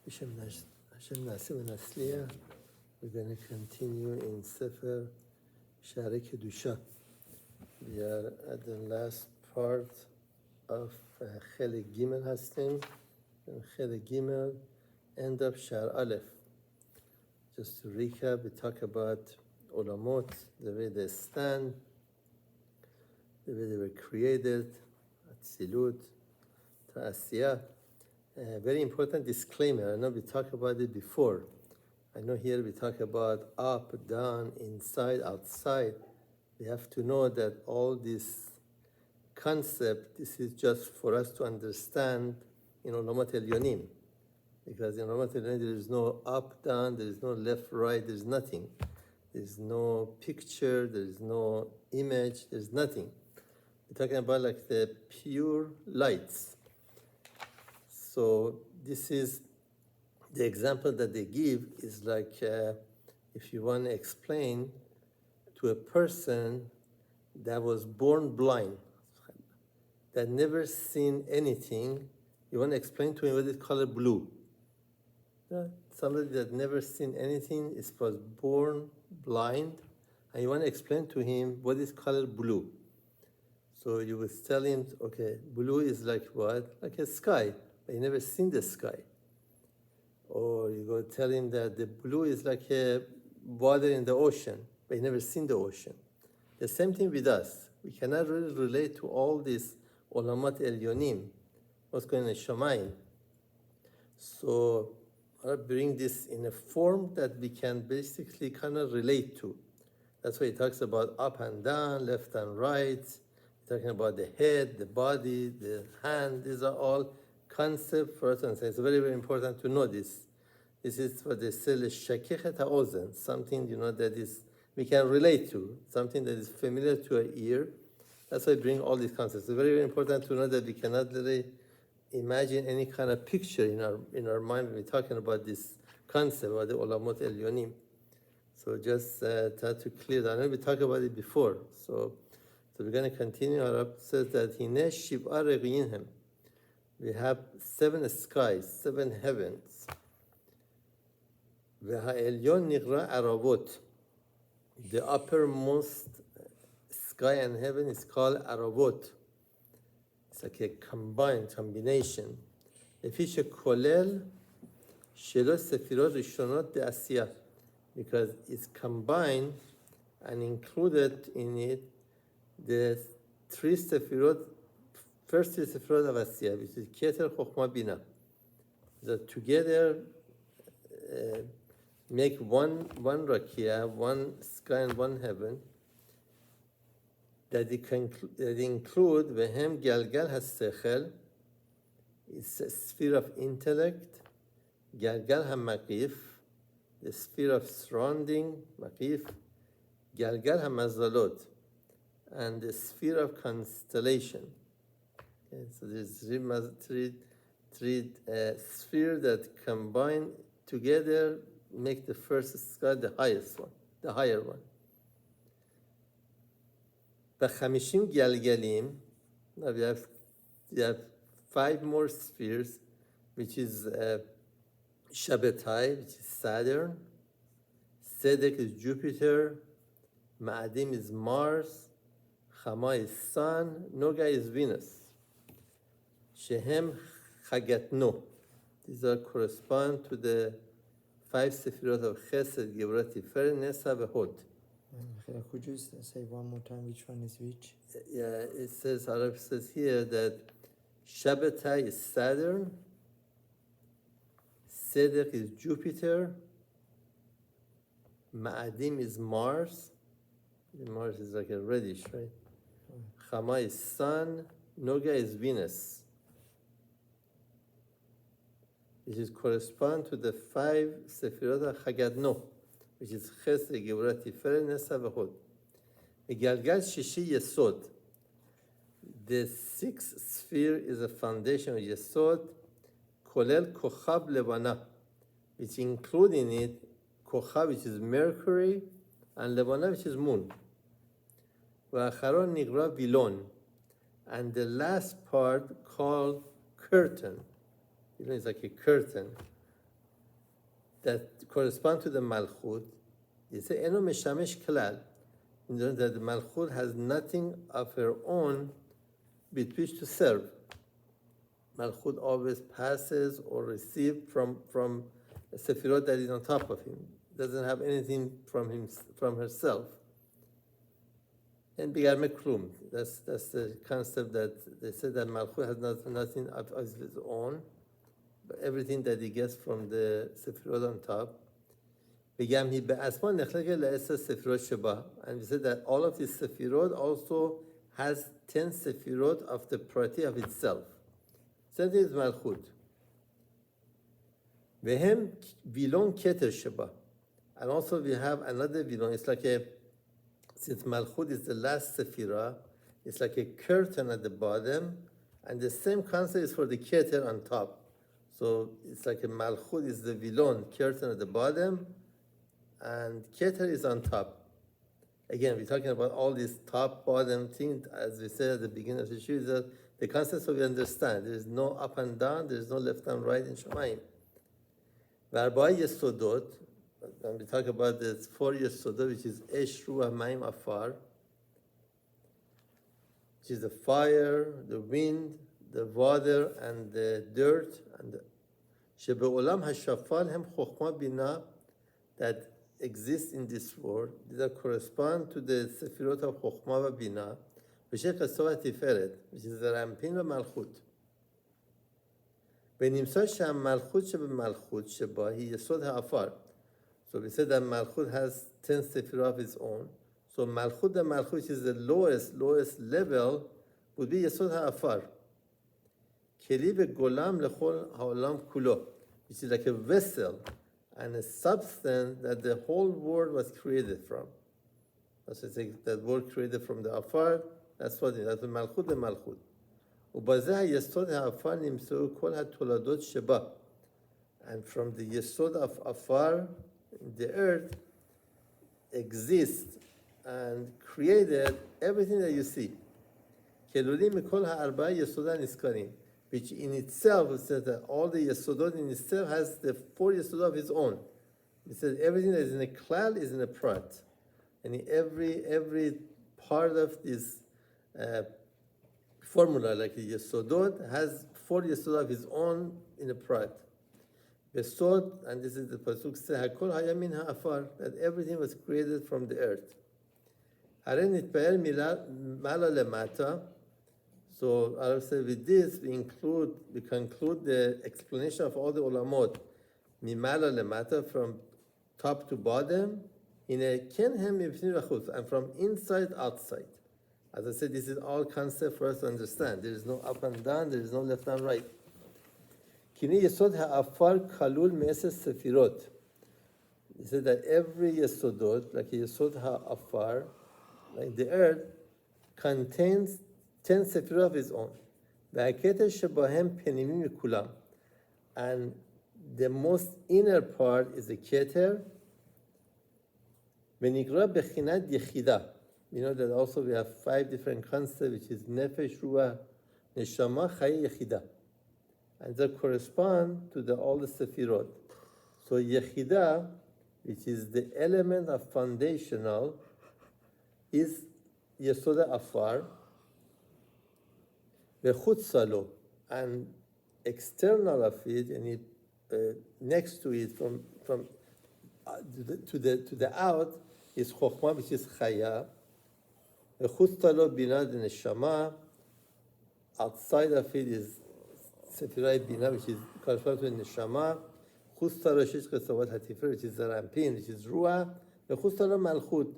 Hashem Nasib and Asliya. We're going to continue in Sefer Shari Kedusha. We are at the last part of Chelek Gimel Hastim, and Chelek Gimel, end of Shar Aleph. Just to recap, we talk about Olamot, the way they stand, the way they were created, Atzilut, Ta'asiyah. Very important disclaimer. I know we talked about it before. I know here we talk about up, down, inside, outside. We have to know that all this concept, this is just for us to understand in Olamat Elyonim. Because in Olamat Elyonim there is no up, down, there is no left, right, there is nothing. There is no picture, there is no image, there is nothing. We're talking about like the pure lights. So this is the example that they give is like if you want to explain to a person that was born blind, that never seen anything, you want to explain to him what is color blue. Somebody that never seen anything was born blind, and you want to explain to him what is color blue. So you would tell him, okay, blue is like what? Like a sky. But you never seen the sky. Or you go tell him that the blue is like a water in the ocean, but you never seen the ocean. The same thing with us. We cannot really relate to all this Olamat Elyonim, what's going on in Shamayim. So I'll bring this in a form that we can basically kind of relate to. That's why he talks about up and down, left and right. He's talking about the head, the body, the hand. These are all concept for us, and it's very, very important to know this. This is what they say, shakichet ha'ozen, something that is we can relate to, something that is familiar to our ear. That's why I bring all these concepts. It's very, very important to know that we cannot really imagine any kind of picture in our mind when we're talking about this concept, about the Olamot Elyonim. So just try to clear that. I know we talked about it before. So we're going to continue. Our Rab says that Hineh Shiv'a Re'yinhem. We have 7 skies, 7 heavens. V'ha'elyon niqra aravot. The uppermost sky and heaven is called aravot. It's like a combination. Lefish kollel shelosh sefirot rishonot de'asiyah. Because it's combined and included in it the 3 sefirot. First 3 sefirot of Asiyah, which is Keter, Chokhmah, Bina. That together make one Rakia, one sky and one heaven, that they include Vehem Galgal HaSechel, it's a sphere of intellect, Galgal HaMaqif, the sphere of surrounding, Maqif, Galgal HaMazalot, and the sphere of constellation. Okay, so there's three spheres that combine together make the first sky the highest one, the higher one. B'chamishim galgalim. Now we have 5 more spheres, which is Shabbatai, which is Saturn. Sedek is Jupiter. Ma'adim is Mars. Chama is Sun. Noga is Venus. Shehem Chagatno. These are correspond to the 5 sefirot of Chesed, Gevurah, Tiferet, Nesa, Vehod. Could you say one more time which one is which? Yeah, it says, Arab says here that Shabbatai is Saturn, Sedek is Jupiter, Ma'adim is Mars. Mars is like a reddish, right? Chama is Sun, Noga is Venus. Which is correspond to the 5 sefirot of Chagadno, which is Chesed, Gevurah, Tiferet, Nesa, Vehod. Galgal Shishi Yesod. The 6th sphere is a foundation of Yesod, Kollel Kochab Levana, which include in it Kochab, which is Mercury, and Levana, which is Moon. V'acharon Nigra Vilon, and the last part called curtain. It's like a curtain. that correspond to the Malchut, you say, Eno Meshamesh Klal. That the Malchut has nothing of her own with which to serve. Malchut always passes or receives from a Sefirot that is on top of him. Doesn't have anything from herself. And Bigar Meklum. That's the concept that they said that Malchut has nothing of his own, but everything that he gets from the Sefirot on top. بگم هی به اسما نخلق لعص سفیرات شبه. And we said that all of these sefirot also has 10 sefirot of the property of itself. So that is Malchut. وهم ویلون کتر شبه. And also we have another villon. It's like since Malchut is the last sephira, it's like a curtain at the bottom, and the same concept is for the keter on top. So it's like a Malchut is the villon, curtain at the bottom, and Keter is on top. Again, we're talking about all these top, bottom things, as we said at the beginning of the show, that the concepts that we understand. There is no up and down, there is no left and right in Shemaim. Varbai Yesodot, when we talk about the 4 Yesodot, which is Esh, Ruach, Maim, Afar, which is the fire, the wind, the water, and the dirt, and Shebe'olam HaShafal Hem Chokhmah Binah, that exist in this world, that correspond to the Sefirot of Chokhmah and Binah, which is Hasot Tiferet, which is the Rampin and Malchut. Benimsa Sham Malchut Shebe Malchut Sheba, he Yesod HaAfar. So we said that Malchut has 10 Sefirot of its own. So Malchut and Malchut, which is the lowest level, would be Yesod HaAfar. Keli Golam Lechol HaOlam Kulo, which is like a vessel and a substance that the whole world was created from. That's what I that word created from the Afar, that's what it is. That's the Malchut, the Malchut. ובזה היסוד האפר נמצאו כל התולדות שבה. And from the yesod of Afar, the earth exists and created everything that you see. כלולים מכל הארבעה יסוד הנזכרים, which in itself says that all the yesodot in itself has the 4 yesodot of its own. It says everything that is in a klal is in a prat. And every part of this formula, like the yesodot, has 4 yesodot of its own in a prat. Yesod, and this is the pasuk say, Hakol haya min ha'afar, that everything was created from the earth. Hare nitpael mala lemata. So Arab said, with this we conclude the explanation of all the ulamot, mimala lemata, from top to bottom, in a kenhem mibshin v'chutz, and from inside outside. As I said, this is all concept for us to understand. There is no up and down, there is no left and right. Kini yesod ha'afar kalul me'eses sefirot. He said that every yesodot, like yesod ha'afar, like the earth, contains 10 sefirot of its own. And the most inner part is the keter. You know that also we have 5 different concepts, which is nefesh, ruach, neshama, chay, yechida. And that correspond to all the sefirot. So yechida, which is the element of foundational, is yesoda afar. Salo, and external of it, and next to it, from to the out, is Chokhmah, which is Chaya. Salo Bina the Neshama. Outside of it is Sefirai Bina, which is corresponds to Neshama. Salo Shish Kesavot Hatifer, which is Zarampin, which is Ruah. Salo Malchut.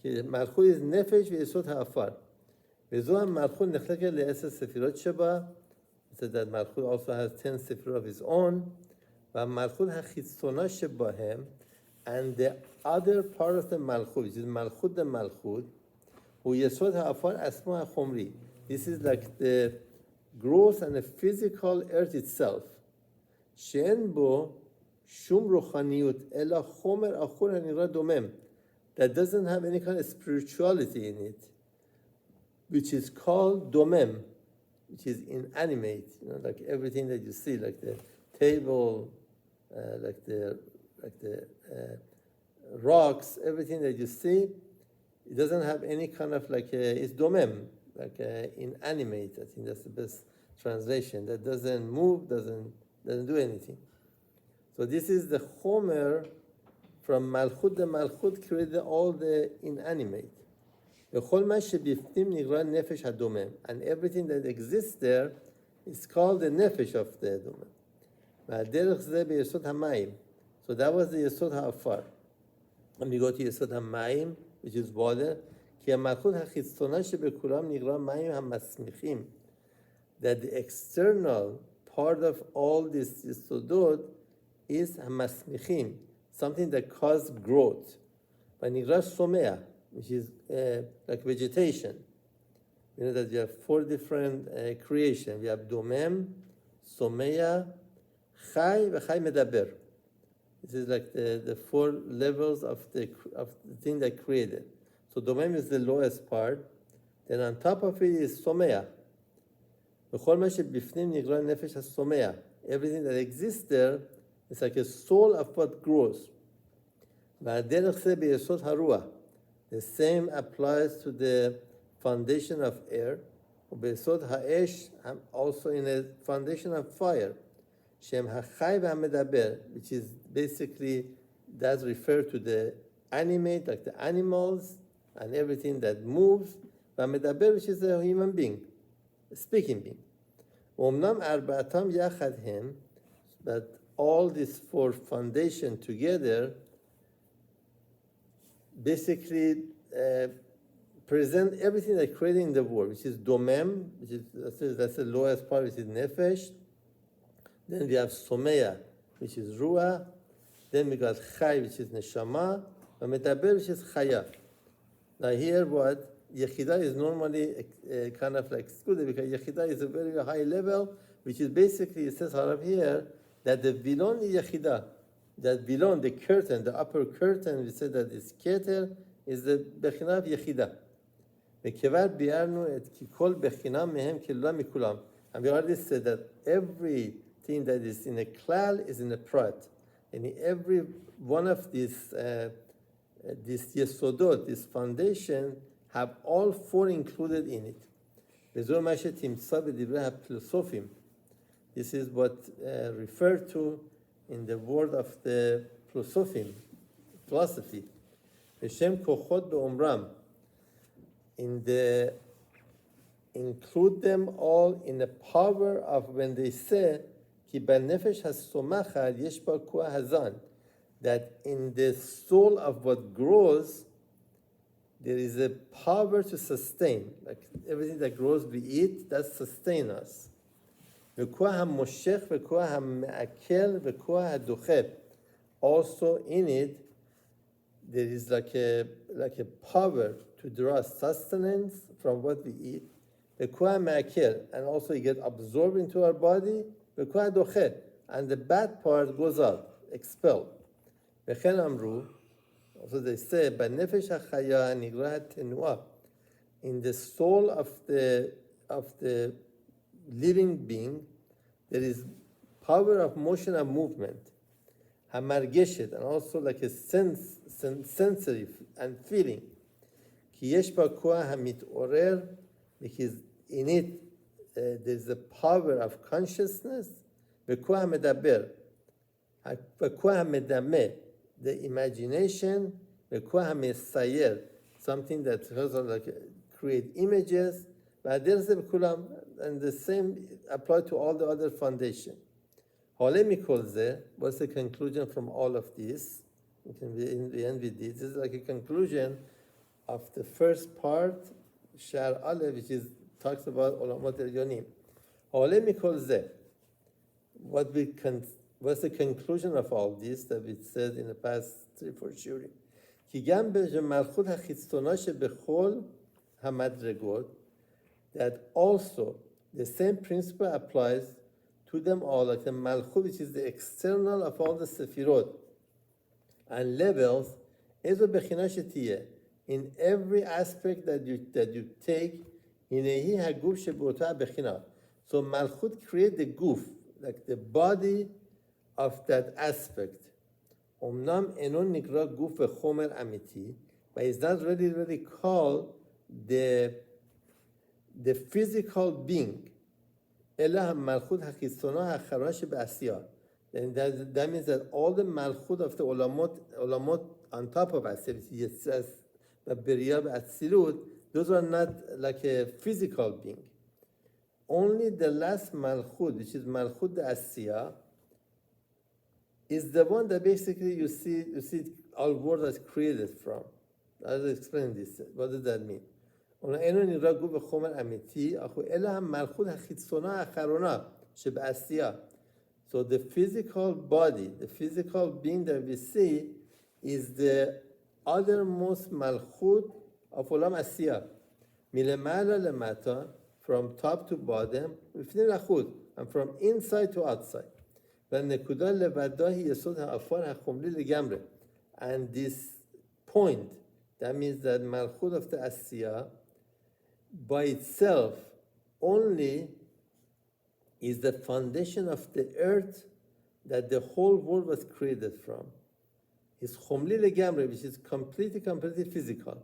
Malchut is Nefesh v'Yesod ha'afar. V'zoham Malchut nechleket le'eser sefirot sheba. It said that Malchut also has 10 sefirot of his own. V'Malchut hachitzona shebahem, and the other part of the Malchut, which is Malchut the Malchut, hu yesod ha'afar asma ha'chomri. This is like the gross and the physical earth itself. She'en bo shum ruchaniyut ela chomer achur hanira domem. That doesn't have any kind of spirituality in it, which is called domem, which is inanimate, like everything that you see, like the table, like the rocks, everything that you see, it doesn't have any kind of it's domem, inanimate. I think that's the best translation. That doesn't move, doesn't do anything. So this is the Homer from Malchut. The Malchut created all the inanimate. And everything that exists there is called the nefesh of the domem. So that was the Yesod ha'afar. And we go to Yesod ha'mayim, which is water. That the external part of all this Yesodot is hamasmichim, something that causes growth. Vanigra somea, which is like vegetation. You know that you have four different creations. We have domem, somea, chai, v'chai medaber. This is like the four levels of the thing that created. So domem is the lowest part. Then on top of it is somea. Everything that exists there is like a soul of what grows. The same applies to the foundation of air. Also in a foundation of fire. Which is basically, that's referred to the animate, like the animals and everything that moves. Which is a human being, a speaking being. But all these four foundation together basically present everything that created in the world, which is domem, which is that's the lowest part, which is nefesh. Then we have somea, which is ruah. Then we got chai, which is neshama, and metaber, which is chaya. Now here, what Yechida is normally kind of like excluded because Yechida is a very high level, which is basically, it says out of here, that the vilon is Yechida. That vilon, the curtain, the upper curtain, we said that it's keter, is the bechina of Yechida. And we already said that everything that is in a klal is in a prat. And every one of these yesodot, this foundation, have all four included in it. This is what referred to in the word of the philosophy. Include them all in the power of when they say that in the soul of what grows there is a power to sustain. Like everything that grows we eat, that sustains us. Also in it there is like a power to draw sustenance from what we eat. And also it gets absorbed into our body. And the bad part goes out, expelled. Also they say, in the soul of the living being, there is power of motion and movement. Hamargeshet, and also like a sensory and feeling. Because in it there's a power of consciousness. The imagination, something that also like create images, and the same apply to all the other foundation. What's the conclusion from all of this? In the end with this is like a conclusion of the first part, Shar Aleph, which is talks about Olamat el-Yonim. What's the conclusion of all this that we said in the past 3-4 shurim? That also the same principle applies to them all, like the Malchut, which is the external of all the Sefirot and levels, in every aspect that you take, so Malchut create the goof, like the body of that aspect. Omnam enon nikra guf chomer amiti, but it's not really called the physical being. Ela malchut hachitzona hacharash be'asiyah. Then that means that all the malchut of the olamot on top of Asiyah, it says that Beriah be'atzilut, those are not like a physical being. Only the last malchut, which is malchut the Asiyah, is the one that basically you see all world is created from. I'll explain this. What does that mean? So the physical body, the physical being that we see is the othermost malchut of Olam Asiyah. Milemala lemata, from top to bottom, and from inside to outside. And this point, that means that malchut of the Asiyah by itself only is the foundation of the earth that the whole world was created from. It's chomli legamre, which is completely physical.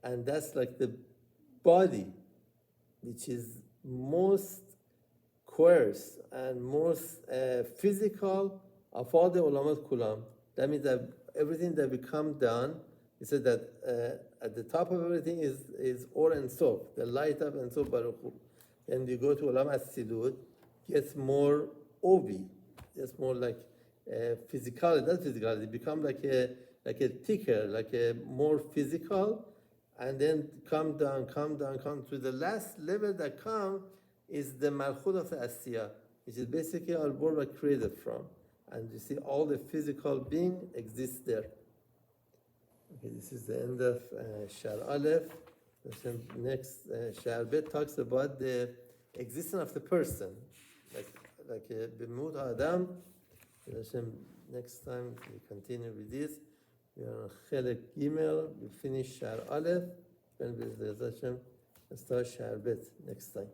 And that's like the body, which is most coarse and most physical of all the ulamat kulam. That means that everything that we come down, he said that at the top of everything is Or and Sof, the light of and Sof Baruch Hu. And you go to Olam Atzilut, gets more ovi, gets more like physicality. Not physicality, become like a thicker, like a more physical, and then come down to the last level that come is the malchut of the Asiyah, which is basically our world was created from. And you see all the physical being exists there. Okay, this is the end of Shar Aleph. Next, Shar Bet talks about the existence of the person, like B'mut Adam. Next time we continue with this. We are on Chelek Gimel. We finish Shar Aleph. Then we'll start Shar Bet next time.